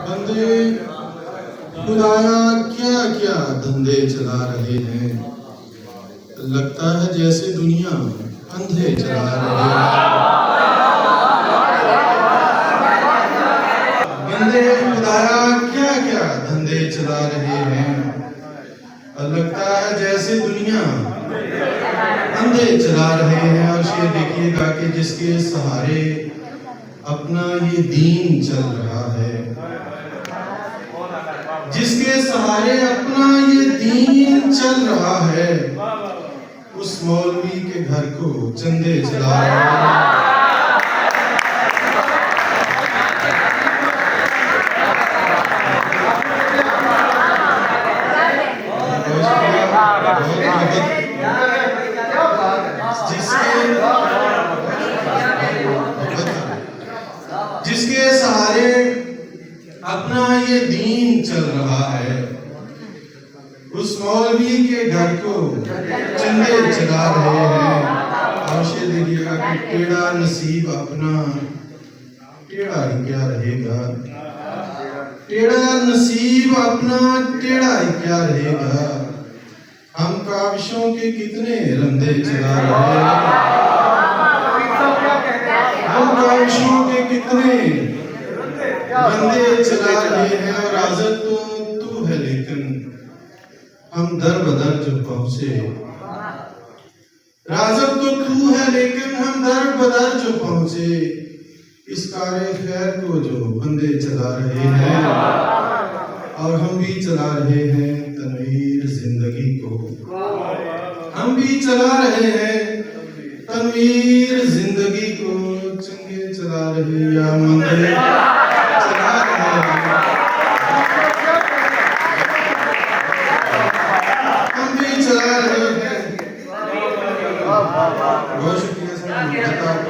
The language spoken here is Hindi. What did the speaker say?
बंदे खुदाया क्या क्या धंधे चला रहे हैं, लगता है जैसे दुनिया अंधे चला रहे हैं। बंदे खुदाया क्या क्या धंधे चला रहे हैं, लगता है जैसे दुनिया अंधे चला रहे हैं। और शेर देखिएगा कि जिसके सहारे अपना ये दीन चल रहा है, जिसके सहारे अपना ये दीन चल रहा है, उस मौलवी के घर को चंदे चला रहा है। जिसके सहारे अपना ये दीन चल रहा है, उस मौलवी के घर को चंदे चला रहे हैं। और शेर देखिएगा कि टेढ़ा नसीब अपना टेढ़ा ही क्या रहेगा, टेढ़ा नसीब अपना टेढ़ा ही क्या रहेगा। हम काविशों के कितने रंदे चला रहे हैं, हम काविशों के कितने रंदे चला रहे हैं। और आज़ाद तो तू है लेकिन हम दर बदर जो पहुंचे, राज़ब तो तू है लेकिन हम दर बदर जो पहुंचे, इस कारे खैर को जो बंदे चला रहे हैं। और हम भी चला रहे हैं तनवीर जिंदगी को, हम भी चला रहे हैं तनवीर जिंदगी को। चंगे चला रहे या मंदे चला रहे हैं, हम भी चला रहे हैं। बहुत शुक्रिया सर।